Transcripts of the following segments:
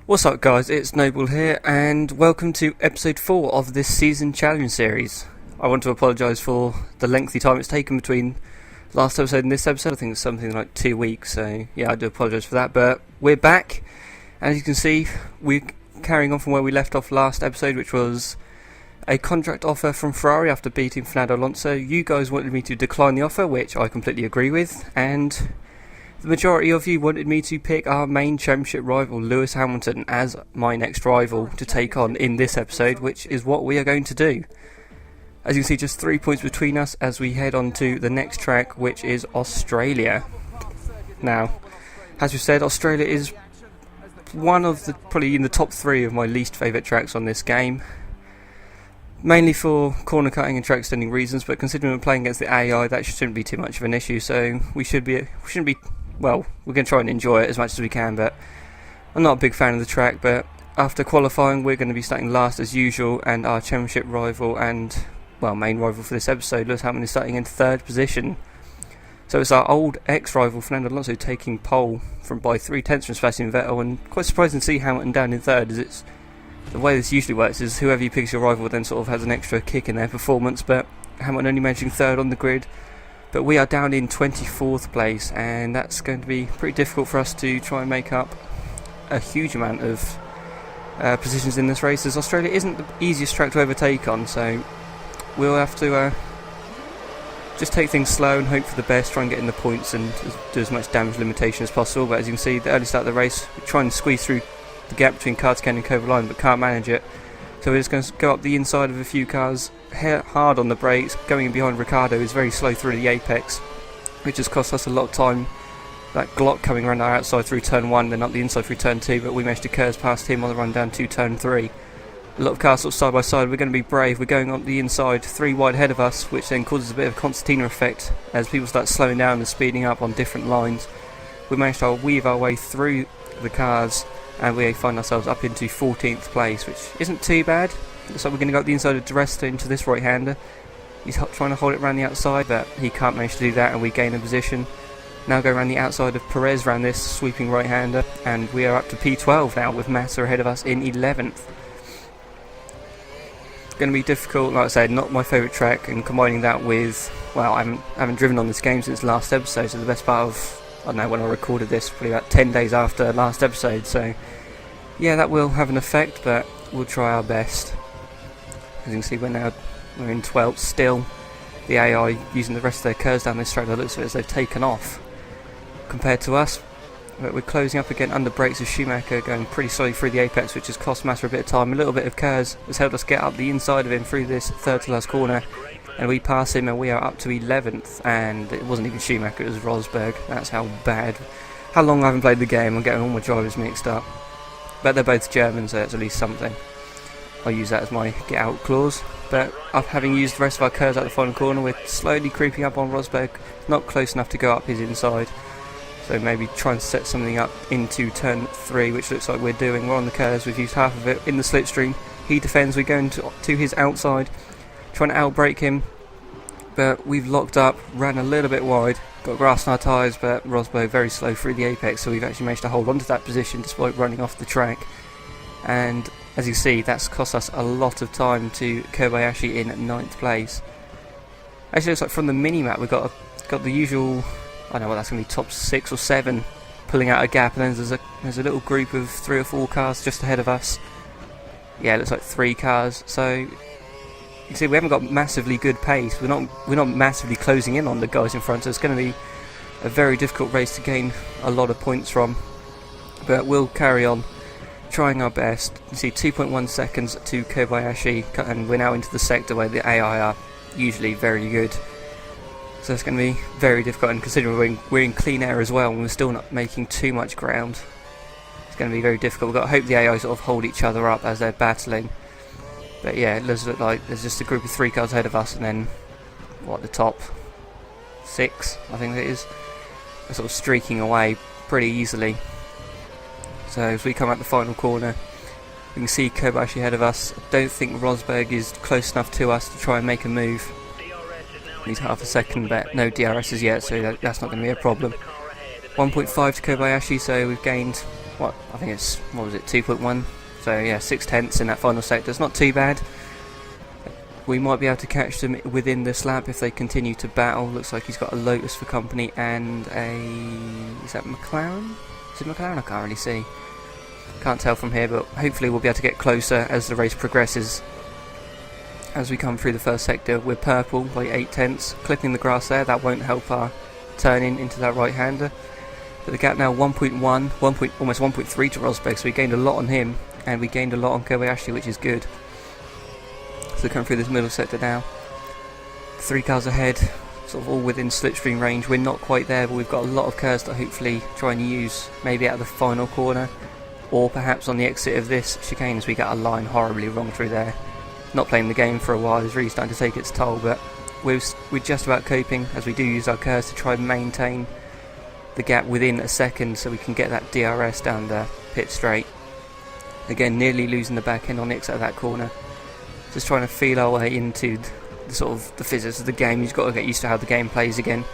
What's up guys, it's Noble here and welcome to episode 4 of this season challenge series. I want to apologise for the lengthy time it's taken between last episode and this episode. I think it's something like 2 weeks, so yeah, I do apologise for that, but we're back. As you can see, we're carrying on from where we left off last episode, which was a contract offer from Ferrari after beating Fernando Alonso. You guys wanted me to decline the offer, which I completely agree with, and the majority of you wanted me to pick our main championship rival, Lewis Hamilton, as my next rival to take on in this episode, which is what we are going to do. As you can see, just 3 points between us as we head on to the next track, which is Australia. Now, as we said, Australia is one of the, probably in the top 3 of my least favourite tracks on this game. Mainly for corner cutting and track extending reasons, but considering we're playing against the AI, that shouldn't be too much of an issue, so we shouldn't be, well, we're going to try and enjoy it as much as we can, but I'm not a big fan of the track. But after qualifying, we're going to be starting last as usual, and our championship rival and, well, main rival for this episode, Lewis Hamilton, is starting in 3rd position. So it's our old ex-rival Fernando Alonso taking pole by 3/10 from Sebastian Vettel, and quite surprising to see Hamilton down in 3rd, as it's the way this usually works is whoever you pick your rival then sort of has an extra kick in their performance, but Hamilton only managing 3rd on the grid. But we are down in 24th place, and that's going to be pretty difficult for us to try and make up a huge amount of positions in this race, as Australia isn't the easiest track to overtake on, so we'll have to just take things slow and hope for the best, try and get in the points and do as much damage limitation as possible. But as you can see, the early start of the race, we're trying to squeeze through the gap between Kartikeyan and Kovalainen, but can't manage it. So we're just going to go up the inside of a few cars, hard on the brakes. Going in behind Ricciardo is very slow through the apex, which has cost us a lot of time. That Glock coming around our outside through turn 1, then up the inside through turn 2, but we managed to curse past him on the run down to turn 3. A lot of cars sort of side by side. We're going to be brave. We're going up the inside, 3 wide ahead of us, which then causes a bit of a concertina effect as people start slowing down and speeding up on different lines. We managed to weave our way through the cars, and we find ourselves up into 14th place, which isn't too bad. Looks like we're going to go up the inside of Di Resta into this right-hander. He's trying to hold it around the outside, but he can't manage to do that, and we gain a position. Now go around the outside of Perez around this sweeping right-hander, and we are up to P12 now, with Massa ahead of us in 11th. Going to be difficult, like I said, not my favourite track, and combining that with, well, I haven't driven on this game since last episode, so the best part of, I don't know when I recorded this, probably about 10 days after last episode, so yeah, that will have an effect, but we'll try our best. As you can see, we're in 12th still. The AI using the rest of their curves down this track, it looks as they've taken off compared to us. But we're closing up again under brakes of Schumacher, going pretty slowly through the apex, which has cost Massa a bit of time. A little bit of curves has helped us get up the inside of him through this 3rd to last corner, and we pass him and we are up to 11th, and it wasn't even Schumacher, it was Rosberg. That's how long I haven't played the game. I'm getting all my drivers mixed up, but they're both German, so that's at least something. I'll use that as my get out clause. But having used the rest of our curves at the final corner, we're slowly creeping up on Rosberg, not close enough to go up his inside, so maybe try and set something up into turn 3, which looks like we're doing. We're on the curves, we've used half of it in the slipstream. He defends, we go to his outside, trying to outbrake him, but we've locked up, ran a little bit wide, got grass on our tyres, but Rosberg very slow through the apex, so we've actually managed to hold on to that position despite running off the track. And as you see, that's cost us a lot of time to Kobayashi in 9th place. Actually, looks like from the mini-map we've got the usual, I don't know what that's going to be, top 6 or 7 pulling out a gap, and then there's a little group of 3 or 4 cars just ahead of us. Yeah, it looks like 3 cars, so you can see we haven't got massively good pace. We're not massively closing in on the guys in front, so it's going to be a very difficult race to gain a lot of points from. But we'll carry on, trying our best. You see 2.1 seconds to Kobayashi, and we're now into the sector where the AI are usually very good. So it's going to be very difficult, and considering we're in clean air as well, and we're still not making too much ground, it's going to be very difficult. We've got to hope the AI sort of hold each other up as they're battling. But yeah, it does look like there's just a group of 3 cars ahead of us, and then, the top 6, I think it is, are sort of streaking away pretty easily. So as we come out the final corner, we can see Kobayashi ahead of us. I don't think Rosberg is close enough to us to try and make a move. He's half a second back. No DRS as yet, so that's not going to be a problem. 1.5 to Kobayashi, so we've gained what was it, 2.1? So yeah, 6/10 in that final sector. It's not too bad. We might be able to catch them within this lap if they continue to battle. Looks like he's got a Lotus for company and is that McLaren? Is it McLaren? I can't really see. Can't tell from here, but hopefully we'll be able to get closer as the race progresses. As we come through the first sector, we're purple by 8/10, clipping the grass there. That won't help our turning into that right-hander. But the gap now 1.1, almost 1.3 to Rosberg, so we gained a lot on him, and we gained a lot on Kobayashi, which is good. So coming through this middle sector now, 3 cars ahead, sort of all within slipstream range. We're not quite there, but we've got a lot of curves to hopefully try and use, maybe out of the final corner, or perhaps on the exit of this chicane as we get a line horribly wrong through there. Not playing the game for a while is really starting to take its toll, but we're just about coping as we do use our curves to try and maintain the gap within a second so we can get that DRS down the pit straight. Again, nearly losing the back end on the exit of that corner. Just trying to feel our way into the sort of the physics of the game. You've got to get used to how the game plays again.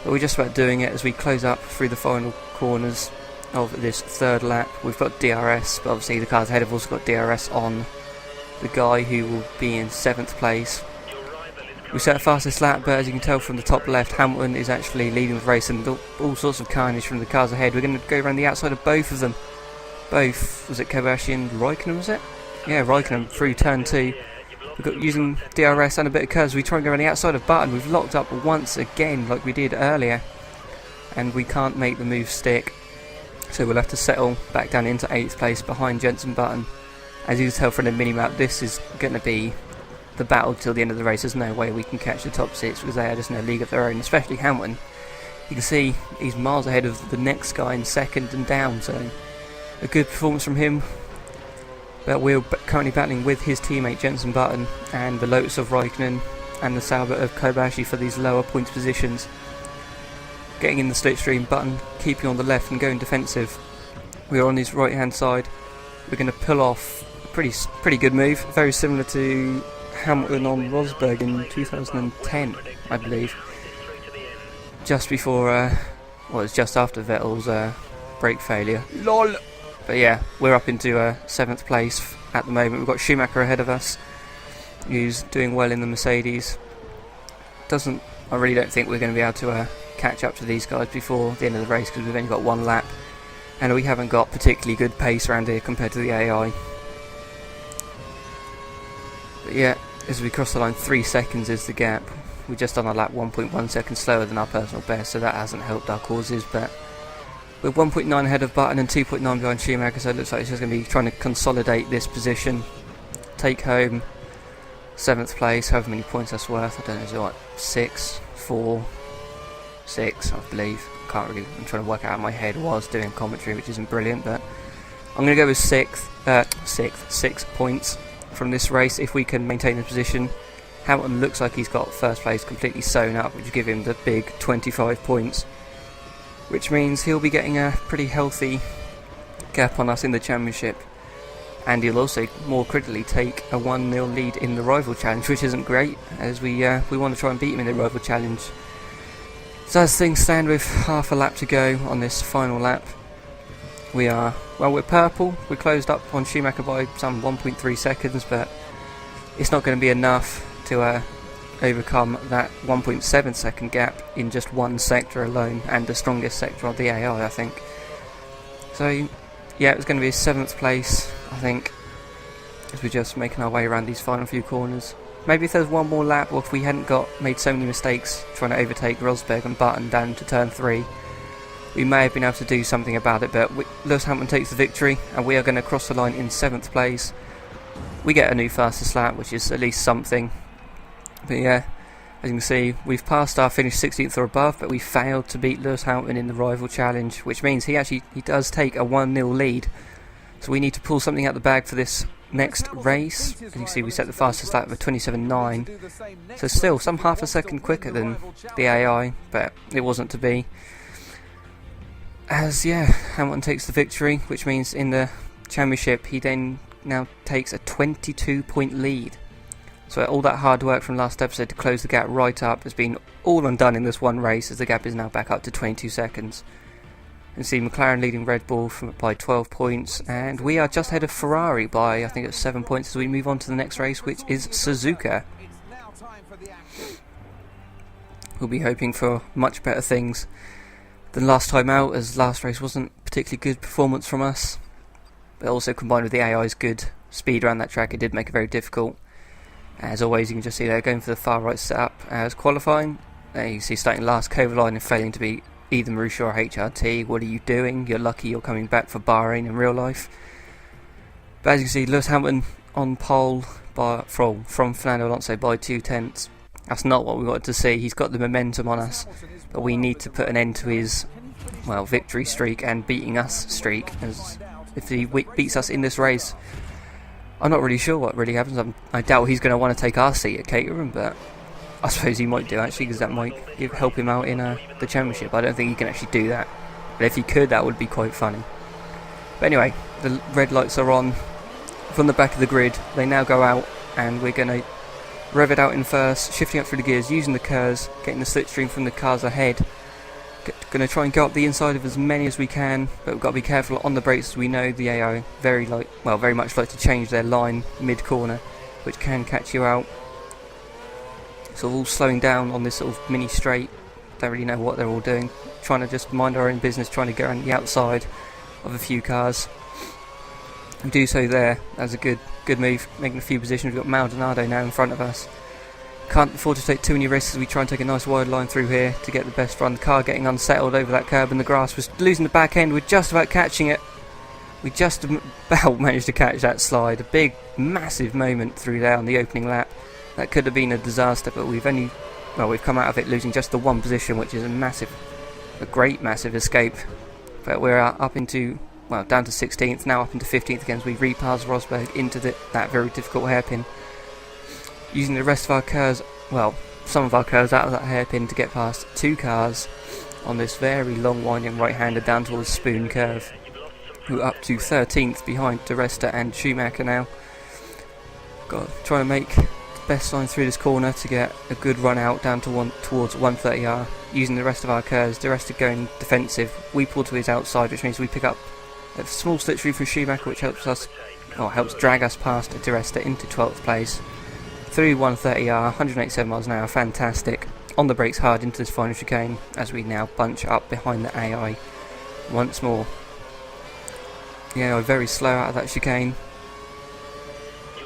But we're just about doing it as we close up through the final corners of this third lap. We've got DRS, but obviously the cars ahead have also got DRS on the guy who will be in 7th place. We set a fastest lap, but as you can tell from the top left, Hamilton is actually leading the race and all sorts of carnage from the cars ahead. We're going to go around the outside of both of them. Both, was it Kobayashi and Raikkonen, was it? Yeah, Raikkonen through turn 2. We've got using DRS and a bit of curves. We try and go around the outside of Button. We've locked up once again like we did earlier, and we can't make the move stick. So we'll have to settle back down into 8th place behind Jenson Button. As you can tell from the mini-map, this is going to be the battle till the end of the race. There's no way we can catch the top 6 because they are just in a league of their own, especially Hamilton. You can see he's miles ahead of the next guy in 2nd and down, so a good performance from him. But we're currently battling with his teammate Jenson Button and the Lotus of Raikkonen and the Sauber of Kobayashi for these lower points positions. Getting in the slipstream, Button keeping on the left and going defensive. We're on his right hand side. We're going to pull off a pretty good move, very similar to Hamilton on Rosberg in 2010, I believe. Just before, well, it's just after Vettel's brake failure. LOL! But yeah, we're up into 7th place at the moment. We've got Schumacher ahead of us, who's doing well in the Mercedes. I really don't think we're going to be able to catch up to these guys before the end of the race because we've only got 1 lap. And we haven't got particularly good pace around here compared to the AI. But yeah, as we cross the line, 3 seconds is the gap. We're just on a lap 1.1 seconds slower than our personal best, so that hasn't helped our causes. But we're 1.9 ahead of Button and 2.9 behind Schumacher, so it looks like he's just going to be trying to consolidate this position. Take home 7th place, however many points that's worth. I don't know, is it like 6, 4, 6, I believe. I'm trying to work out in my head while I was doing commentary, which isn't brilliant, but I'm going to go with 6 points from this race if we can maintain the position. Hamilton looks like he's got 1st place completely sewn up, which will give him the big 25 points, which means he'll be getting a pretty healthy gap on us in the championship, and he'll also more critically take a 1-0 lead in the rival challenge, which isn't great, as we want to try and beat him in the rival challenge. So as things stand with half a lap to go on this final lap, we're purple. We're closed up on Schumacher by some 1.3 seconds, but it's not going to be enough to overcome that 1.7 second gap in just 1 sector alone, and the strongest sector of the AI, I think. So yeah, it was going to be 7th place, I think, as we're just making our way around these final few corners. Maybe if there's 1 more lap, or if we hadn't made so many mistakes trying to overtake Rosberg and Button down to turn 3, we may have been able to do something about it. But Lewis Hamilton takes the victory, and we are going to cross the line in 7th place. We get a new fastest lap, which is at least something. But yeah, as you can see, we've passed our finish 16th or above, but we failed to beat Lewis Hamilton in the rival challenge, which means he does take a 1-0 lead. So we need to pull something out the bag for this next race. As you can see, we set the fastest lap of 27.9, so still some half a second quicker than the AI, but it wasn't to be. As yeah, Hamilton takes the victory, which means in the championship he then now takes a 22 point lead. So all that hard work from last episode to close the gap right up has been all undone in this one race, as the gap is now back up to 22 seconds. can see McLaren leading Red Bull by 12 points, and we are just ahead of Ferrari by, I think it's 7 points as we move on to the next race, which is Suzuka. We'll be hoping for much better things than last time out, as last race wasn't a particularly good performance from us, but also combined with the AI's good speed around that track, it did make it very difficult. As always, you can just see they're going for the far right setup as qualifying. You can see starting last, Kovalainen and failing to beat either Marussia or HRT. What are you doing? You're lucky you're coming back for Bahrain in real life. But as you can see, Lewis Hamilton on pole from Fernando Alonso by 2/10. That's not what we wanted to see. He's got the momentum on us, but we need to put an end to his victory streak and beating us streak. As if he beats us in this race, I'm not really sure what really happens. I doubt he's going to want to take our seat at Caterham, but I suppose he might do actually, because that might help him out in the championship. I don't think he can actually do that, but if he could, that would be quite funny. But anyway, the red lights are on from the back of the grid. They now go out, and we're going to rev it out in first, shifting up through the gears, using the KERS, getting the slipstream from the cars ahead. Going to try and go up the inside of as many as we can, but we've got to be careful on the brakes, as we know the AI very much like to change their line mid-corner, which can catch you out. So all slowing down on this sort of mini straight. Don't really know what they're all doing. Trying to just mind our own business, trying to go around the outside of a few cars. And do so there. That's a good move, making a few positions. We've got Maldonado now in front of us. Can't afford to take too many risks as we try and take a nice wide line through here to get the best run. The car getting unsettled over that curb in the grass. We're losing the back end. We're just about catching it. We just about managed to catch that slide. A big, massive moment through there on the opening lap. That could have been a disaster, but we've come out of it losing just the one position, which is a great massive escape. But we're up into, down to 16th, now up into 15th again as we repass Rosberg into that very difficult hairpin. Using the rest of our KERS, some of our KERS out of that hairpin to get past two cars on this very long winding right-hander down towards Spoon Curve. We're up to 13th behind Di Resta and Schumacher now. Trying to make the best line through this corner to get a good run out down to towards 130R. Using the rest of our KERS, Di Resta going defensive. We pull to his outside, which means we pick up a small slipstream from Schumacher, which helps drag us past Di Resta into 12th place. Through 130R, 187 miles an hour, fantastic. On the brakes hard into this final chicane as we now bunch up behind the AI once more. The AI very slow out of that chicane.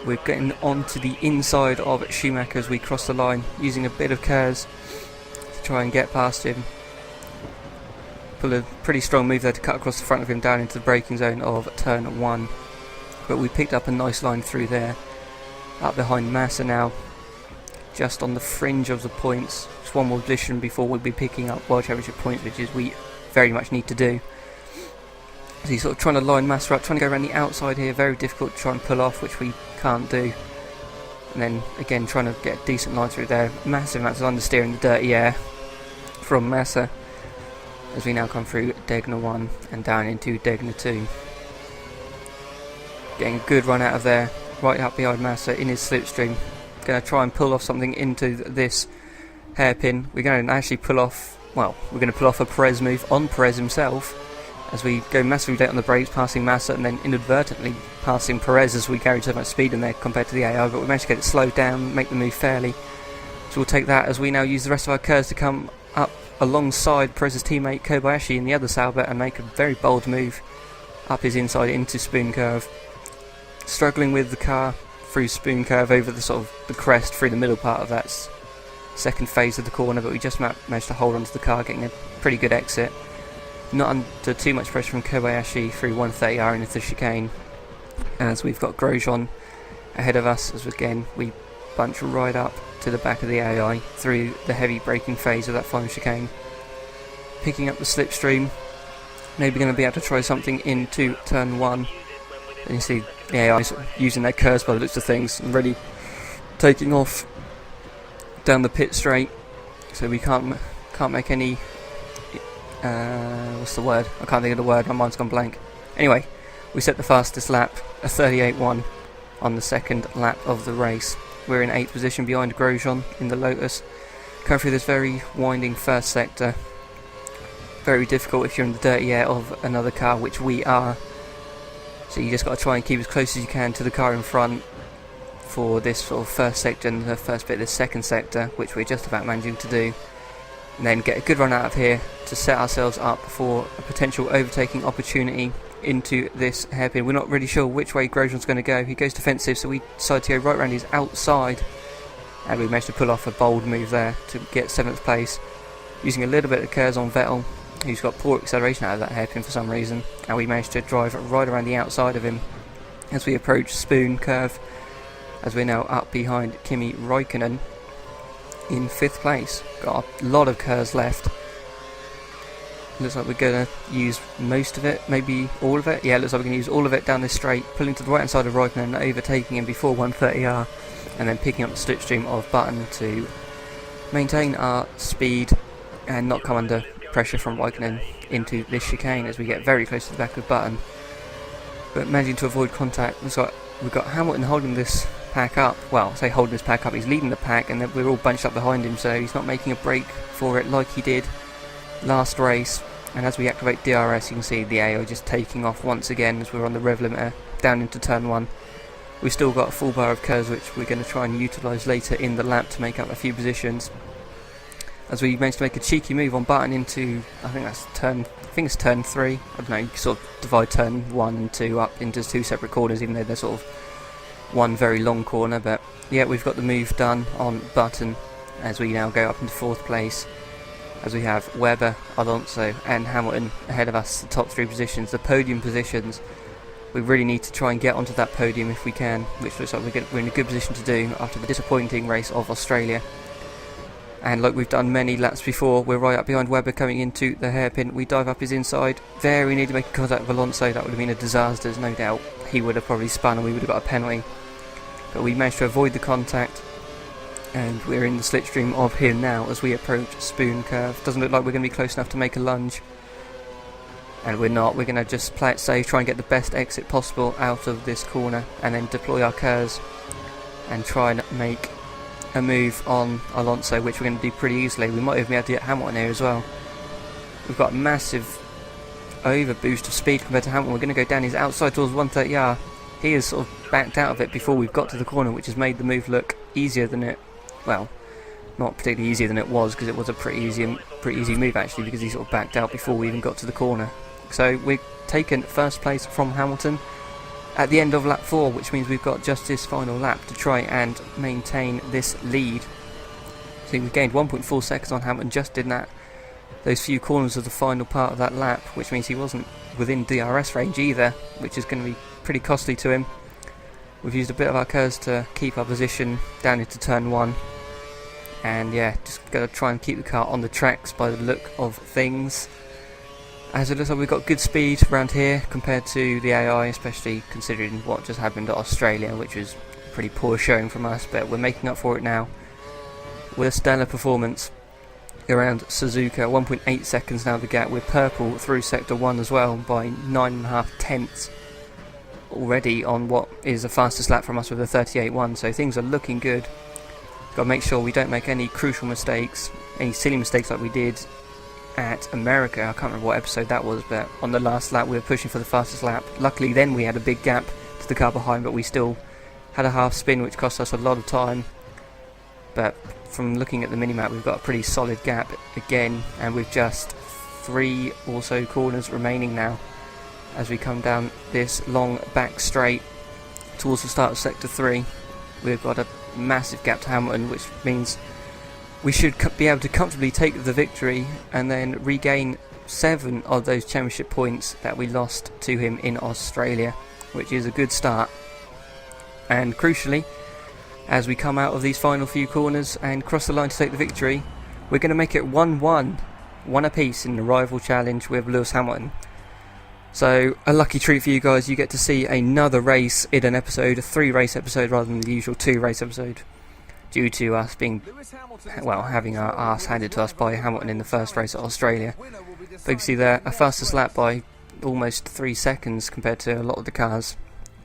We're getting onto the inside of Schumacher as we cross the line, using a bit of KERS to try and get past him. Pull a pretty strong move there to cut across the front of him down into the braking zone of turn 1. But we picked up a nice line through there. Up behind Massa now, just on the fringe of the points. Just one more position before we'll be picking up World Championship points, which is we very much need to do. So he's sort of trying to line Massa up, trying to go around the outside here, very difficult to try and pull off, which we can't do. And then again trying to get a decent line through there. Massive amounts of understeer in the dirty air from Massa as we now come through Degner 1 and down into Degner 2. Getting a good run out of there. Right up behind Massa in his slipstream. Going to try and pull off something into this hairpin. We're going to actually pull off a Perez move on Perez himself as we go massively late on the brakes, passing Massa and then inadvertently passing Perez as we carried so much speed in there compared to the AI, but we managed to get it slowed down, make the move fairly. So we'll take that as we now use the rest of our KERS to come up alongside Perez's teammate Kobayashi in the other Sauber and make a very bold move up his inside into Spoon Curve. Struggling with the car through Spoon Curve over the crest through the middle part of that second phase of the corner, but we just managed to hold onto the car, getting a pretty good exit. Not under too much pressure from Kobayashi through 130R into the chicane, as we've got Grosjean ahead of us as again we bunch right up to the back of the AI through the heavy braking phase of that final chicane. Picking up the slipstream, maybe going to be able to try something into turn 1. And you see the AI using their KERS by the looks of things and really taking off down the pit straight, so we can't make any what's the word? I can't think of the word, my mind's gone blank. Anyway, we set the fastest lap, a 38.1 on the second lap of the race. We're in 8th position behind Grosjean in the Lotus, going through this very winding first sector. very difficult if you're in the dirty air of another car, which we are. So you just got to try and keep as close as you can to the car in front for this sort of first sector and the first bit of the second sector, which we're just about managing to do. And then get a good run out of here to set ourselves up for a potential overtaking opportunity into this hairpin. We're not really sure which way Grosjean's going to go. He goes defensive, so we decide to go right round his outside, and we managed to pull off a bold move there to get 7th place, using a little bit of curves on Vettel, who's got poor acceleration out of that hairpin for some reason, and we managed to drive right around the outside of him as we approach Spoon Curve, as we're now up behind Kimi Räikkönen in 5th place. Got a lot of curves left. Looks like we're going to use most of it, maybe all of it. Yeah, looks like we're going to use all of it down this straight, pulling to the right hand side of Räikkönen and overtaking him before 130R, and then picking up the slipstream of Button to maintain our speed and not come under pressure from Räikkönen into this chicane as we get very close to the back of Button. But managing to avoid contact. Looks like we've got Hamilton holding this pack up. Well, I say holding this pack up, he's leading the pack and then we're all bunched up behind him, so he's not making a break for it like he did last race. And as we activate DRS, you can see the AI just taking off once again as we're on the rev limiter down into turn 1. We've still got a full bar of curves which we're going to try and utilise later in the lap to make up a few positions. As we managed to make a cheeky move on Button into, I think it's turn 3. I don't know, you can sort of divide turn 1 and 2 up into 2 separate corners, even though they're sort of one very long corner. But yeah, we've got the move done on Button as we now go up into 4th place, as we have Webber, Alonso and Hamilton ahead of us, the top 3 positions, the podium positions. We really need to try and get onto that podium if we can, which looks like we're in a good position to do after the disappointing race of Australia. And like we've done many laps before, we're right up behind Webber coming into the hairpin. We dive up his inside, very nearly making contact with Alonso. That would have been a disaster, there's no doubt. He would have probably spun and we would have got a penalty. But we managed to avoid the contact, and we're in the slipstream of him now as we approach Spoon Curve. Doesn't look like we're going to be close enough to make a lunge. And we're not. We're going to just play it safe, try and get the best exit possible out of this corner, and then deploy our curves and try and make a move on Alonso, which we're going to do pretty easily. We might even be able to get Hamilton here as well. We've got a massive over boost of speed compared to Hamilton. We're going to go down his outside towards 130R. He has sort of backed out of it before we've got to the corner, which has made the move look easier than it, well, not particularly easier than it was, because it was a pretty easy move actually, because he sort of backed out before we even got to the corner. So we've taken 1st place from Hamilton at the end of lap 4, which means we've got just this final lap to try and maintain this lead. So we gained 1.4 seconds on Hamilton just in those few corners of the final part of that lap, which means he wasn't within DRS range either, which is going to be pretty costly to him. We've used a bit of our curves to keep our position down into turn 1, and yeah, just got to try and keep the car on the tracks by the look of things. As it looks like we've got good speed around here compared to the AI, especially considering what just happened at Australia, which was pretty poor showing from us, but we're making up for it now with a stellar performance around Suzuka. 1.8 seconds now the gap. We're purple through sector 1 as well by 9.5 tenths already on what is the fastest lap from us with a 38.1, so things are looking good. Got to make sure we don't make any crucial mistakes, any silly mistakes like we did at America. I can't remember what episode that was, but on the last lap we were pushing for the fastest lap. Luckily then we had a big gap to the car behind, but we still had a half spin which cost us a lot of time. But from looking at the minimap, we've got a pretty solid gap again, and with just 3 or so corners remaining now as we come down this long back straight towards the start of sector 3. We've got a massive gap to Hamilton, which means we should be able to comfortably take the victory and then regain 7 of those championship points that we lost to him in Australia, which is a good start. And crucially, as we come out of these final few corners and cross the line to take the victory, we're going to make it 1-1, 1 apiece in the rival challenge with Lewis Hamilton. So a lucky treat for you guys, you get to see another race in an episode, a 3-race episode rather than the usual 2-race episode, due to us being, well, having our arse handed to us by Hamilton in the first race at Australia. But you can see there, a fastest lap by almost 3 seconds compared to a lot of the cars.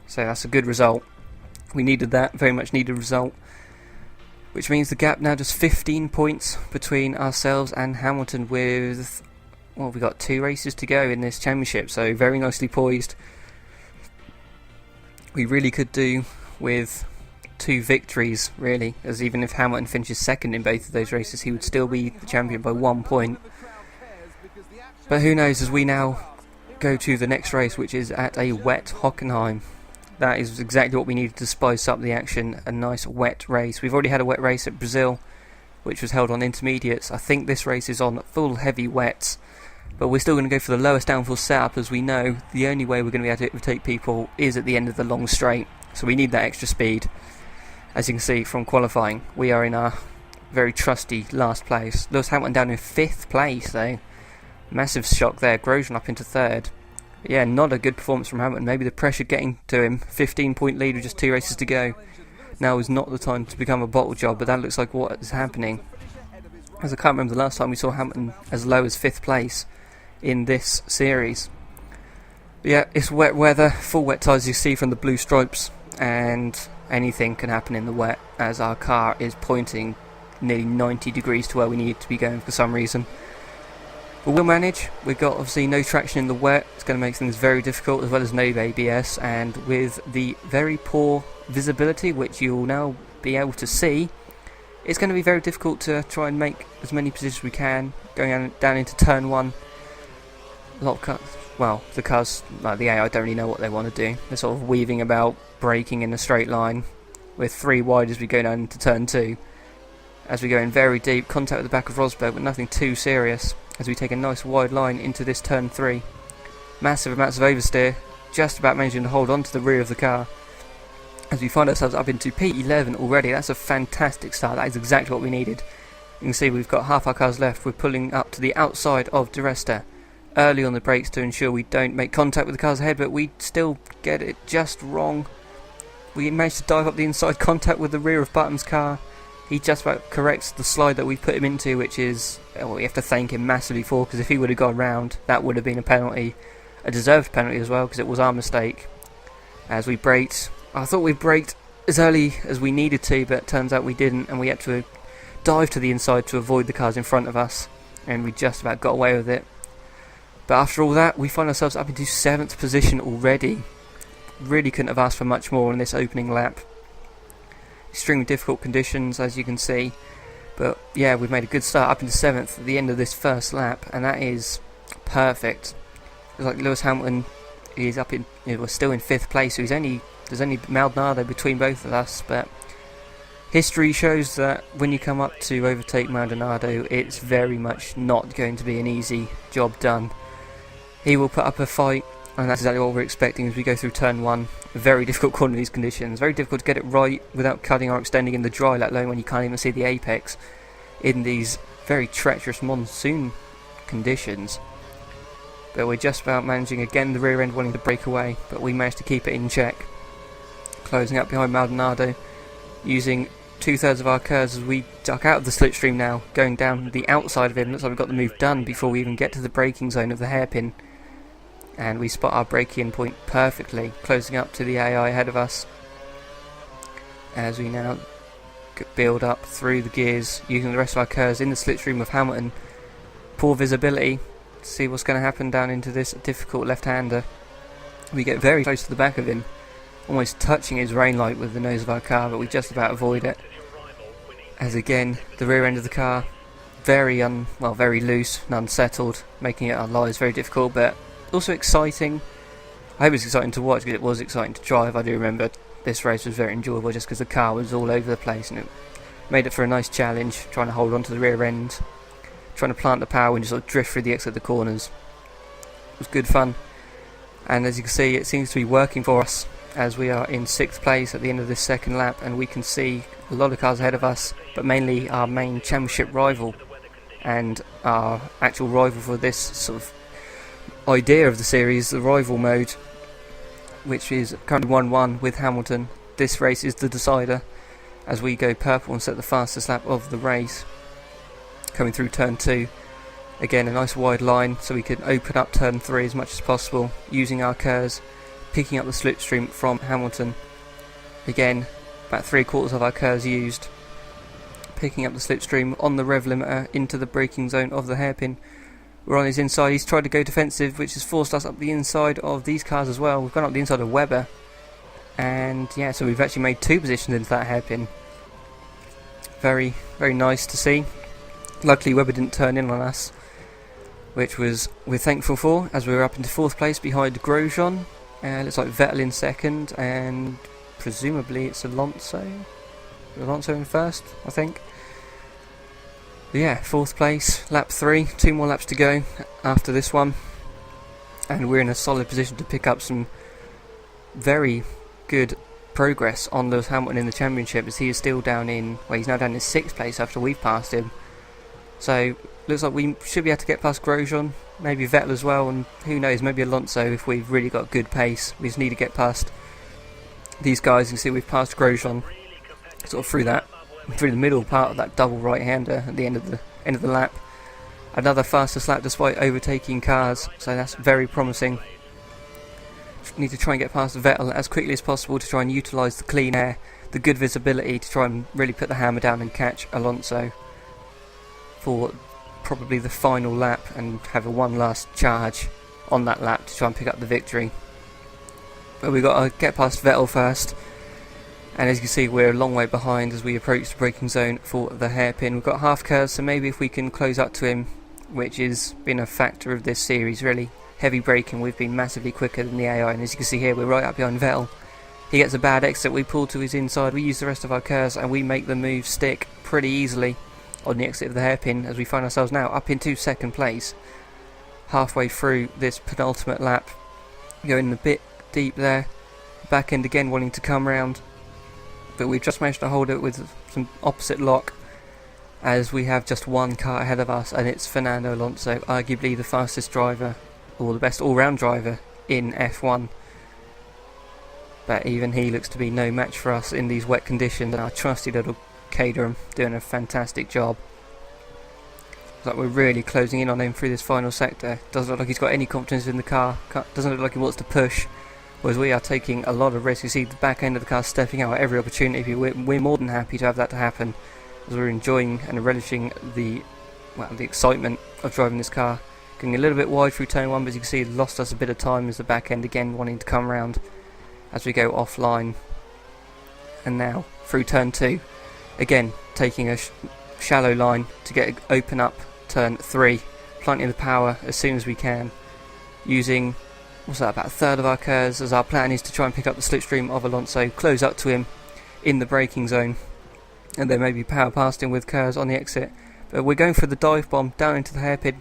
So that's a good result. We needed that, very much needed result. Which means the gap now just 15 points between ourselves and Hamilton with well, we've got 2 races to go in this championship, so very nicely poised. We really could do with 2 victories, really, as even if Hamilton finishes second in both of those races, he would still be the champion by 1 point. But who knows, as we now go to the next race, which is at a wet Hockenheim. That is exactly what we needed to spice up the action, a nice wet race. We've already had a wet race at Brazil, which was held on intermediates. I think this race is on full heavy wets, but we're still going to go for the lowest downforce setup, as we know the only way we're going to be able to overtake people is at the end of the long straight, so we need that extra speed. As you can see from qualifying, we are in our very trusty last place. Lewis Hamilton down in 5th place though. Massive shock there. Grosjean up into 3rd. Yeah, not a good performance from Hamilton. Maybe the pressure getting to him. 15-point lead with just 2 races to go. Now is not the time to become a bottle job, but that looks like what is happening. As I can't remember the last time we saw Hamilton as low as 5th place in this series. But yeah, it's wet weather, full wet tyres you see from the blue stripes, and anything can happen in the wet as our car is pointing nearly 90 degrees to where we need it to be going for some reason. But we'll manage. We've got obviously no traction in the wet. It's going to make things very difficult, as well as no ABS, and with the very poor visibility, which you'll now be able to see, it's going to be very difficult to try and make as many positions as we can going down into turn 1. A lot of cars, well, the cars, like the AI, don't really know what they want to do. They're sort of weaving about, braking in a straight line. We're 3 wide as we go down into turn 2. As we go in very deep, contact with the back of Rosberg, but nothing too serious, as we take a nice wide line into this turn 3. Massive amounts of oversteer, just about managing to hold on to the rear of the car. As we find ourselves up into P11 already, that's a fantastic start. That is exactly what we needed. You can see we've got half our cars left. We're pulling up to the outside of Di Resta early on the brakes to ensure we don't make contact with the cars ahead, but we still get it just wrong. We managed to dive up the inside contact with the rear of Button's car. He just about corrects the slide that we put him into, which is, well, we have to thank him massively for, because if he would have gone round, that would have been a penalty, a deserved penalty as well, because it was our mistake. As we braked, I thought we braked as early as we needed to, but it turns out we didn't, and we had to dive to the inside to avoid the cars in front of us, and we just about got away with it. But after all that, we find ourselves up into 7th position already. Really couldn't have asked for much more in this opening lap. Extremely difficult conditions, as you can see, but yeah, we've made a good start up into 7th at the end of this first lap, and that is perfect. It's like Lewis Hamilton is up in, we're still in 5th place, so there's only Maldonado between both of us, but history shows that when you come up to overtake Maldonado, it's very much not going to be an easy job done. He will put up a fight, and that's exactly what we're expecting as we go through turn 1. Very difficult corner in these conditions. Very difficult to get it right without cutting or extending in the dry, let alone when you can't even see the apex in these very treacherous monsoon conditions. But we're just about managing again, the rear end wanting to break away, but we managed to keep it in check. Closing up behind Maldonado, using 2/3 of our curves as we duck out of the slipstream now, going down the outside of him. Looks like we've got the move done before we even get to the braking zone of the hairpin. And we spot our braking point perfectly, closing up to the AI ahead of us. As we now build up through the gears, using the rest of our curves in the slipstream of Hamilton. Poor visibility. See what's going to happen down into this difficult left-hander. We get very close to the back of him, almost touching his rain light with the nose of our car, but we just about avoid it. As again, the rear end of the car, very loose and unsettled, making our lives very difficult, but also exciting. I hope it's exciting to watch, because it was exciting to drive. I do remember this race was very enjoyable just because the car was all over the place, and it made it for a nice challenge, trying to hold on to the rear end, trying to plant the power and just sort of drift through the exit of the corners. It was good fun, and as you can see, it seems to be working for us as we are in 6th place at the end of this second lap, and we can see a lot of cars ahead of us, but mainly our main championship rival and our actual rival for this sort of idea of the series, the rival mode, which is currently 1-1 with Hamilton. This race is the decider as we go purple and set the fastest lap of the race. Coming through turn 2, again a nice wide line so we can open up turn 3 as much as possible, using our curves, picking up the slipstream from Hamilton. Again, about 3/4 of our curves used, picking up the slipstream on the rev limiter into the braking zone of the hairpin. We're on his inside. He's tried to go defensive, which has forced us up the inside of these cars as well. We've gone up the inside of Webber. And yeah, so we've actually made 2 positions into that hairpin. Very, very nice to see. Luckily Webber didn't turn in on us, which we're thankful for, as we were up into 4th place behind Grosjean. Looks like Vettel in 2nd, and presumably it's Alonso in 1st, I think. But yeah, 4th place, lap 3, 2 more laps to go after this one, and we're in a solid position to pick up some very good progress on Lewis Hamilton in the championship, as he is still down in, well, he's now down in 6th place after we've passed him. So looks like we should be able to get past Grosjean, maybe Vettel as well, and who knows, maybe Alonso if we've really got good pace. We just need to get past these guys. You can see we've passed Grosjean sort of through the middle part of that double right-hander at the end of the lap. Another fastest lap despite overtaking cars, so that's very promising. Need to try and get past Vettel as quickly as possible to try and utilise the clean air, the good visibility, to try and really put the hammer down and catch Alonso for probably the final lap and have one last charge on that lap to try and pick up the victory. But we've got to get past Vettel first, and as you can see we're a long way behind as we approach the braking zone for the hairpin. We've got half curves, so maybe if we can close up to him, which has been a factor of this series really. Heavy braking, we've been massively quicker than the AI, and as you can see here we're right up behind Vettel. He gets a bad exit, we pull to his inside, we use the rest of our curves and we make the move stick pretty easily on the exit of the hairpin, as we find ourselves now up into 2nd place, halfway through this penultimate lap, going a bit deep there, back end again wanting to come round, but we've just managed to hold it with some opposite lock, as we have just one car ahead of us, and it's Fernando Alonso, arguably the fastest driver, or the best all-round driver in F1. But even he looks to be no match for us in these wet conditions, and our trusty little Caterham doing a fantastic job. Looks like we're really closing in on him through this final sector. Doesn't look like he's got any confidence in the car, doesn't look like he wants to push, whereas we are taking a lot of risk. You see the back end of the car stepping out at every opportunity. We're more than happy to have that to happen, as we're enjoying and relishing the excitement of driving this car. Going a little bit wide through turn 1, but as you can see it lost us a bit of time as the back end again wanting to come round as we go offline. And now through turn 2, again taking a shallow line to open up turn 3, planting the power as soon as we can, using about a third of our curves, as our plan is to try and pick up the slipstream of Alonso, close up to him in the braking zone, and then maybe power past him with curves on the exit. But we're going for the dive bomb down into the hairpin.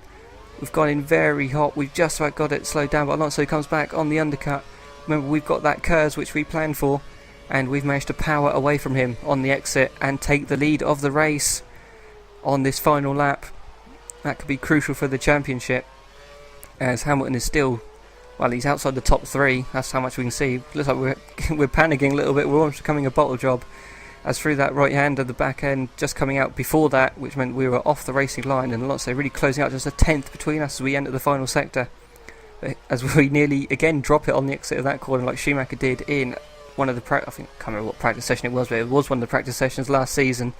We've gone in very hot, we've just about got it slowed down, but Alonso comes back on the undercut. Remember, we've got that curves which we planned for, and we've managed to power away from him on the exit and take the lead of the race on this final lap. That could be crucial for the championship, as Hamilton is still, well, he's outside the top 3, that's how much we can see. Looks like we're panicking a little bit, we're almost becoming a bottle job, as through that right hand of the back end just coming out before that, which meant we were off the racing line, and Alonso really closing out just a tenth between us as we enter the final sector, as we nearly again drop it on the exit of that corner like Schumacher did in one of the I can't remember what practice session it was, but it was one of the practice sessions last season.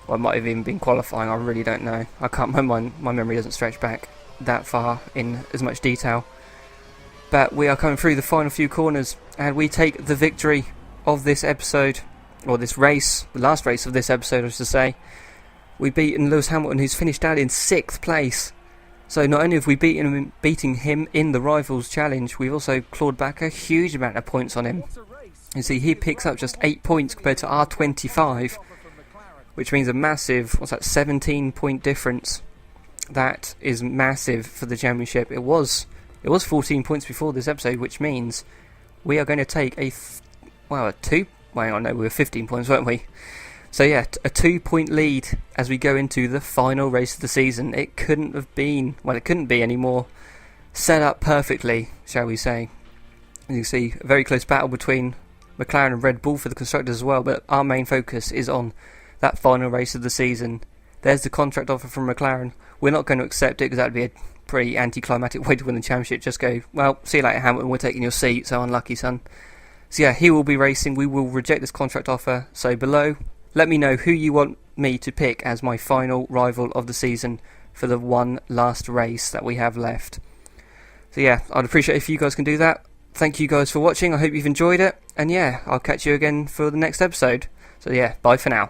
Or it might have even been qualifying, I really don't know. I can't remember, my memory doesn't stretch back that far in as much detail. But we are coming through the final few corners, and we take the victory of this episode, or this race, the last race of this episode I should say. We've beaten Lewis Hamilton, who's finished out in 6th place. So not only have we beating him in the Rivals Challenge, we've also clawed back a huge amount of points on him. You see, he picks up just 8 points compared to our 25, which means a massive, 17 point difference. That is massive for the championship. It was 14 points before this episode, which means we are going to take we were 15 points, weren't we? So yeah, a 2 point lead as we go into the final race of the season. It couldn't be any more set up perfectly, shall we say. As you can see, a very close battle between McLaren and Red Bull for the constructors as well, but our main focus is on that final race of the season. There's the contract offer from McLaren. We're not going to accept it because that would be a pretty anticlimactic way to win the championship. Just go, well, see you later Hamilton, we're taking your seat, so unlucky son. So yeah, he will be racing. We will reject this contract offer. So below, let me know who you want me to pick as my final rival of the season for the one last race that we have left. So yeah, I'd appreciate if you guys can do that. Thank you guys for watching. I hope you've enjoyed it. And yeah, I'll catch you again for the next episode. So yeah, bye for now.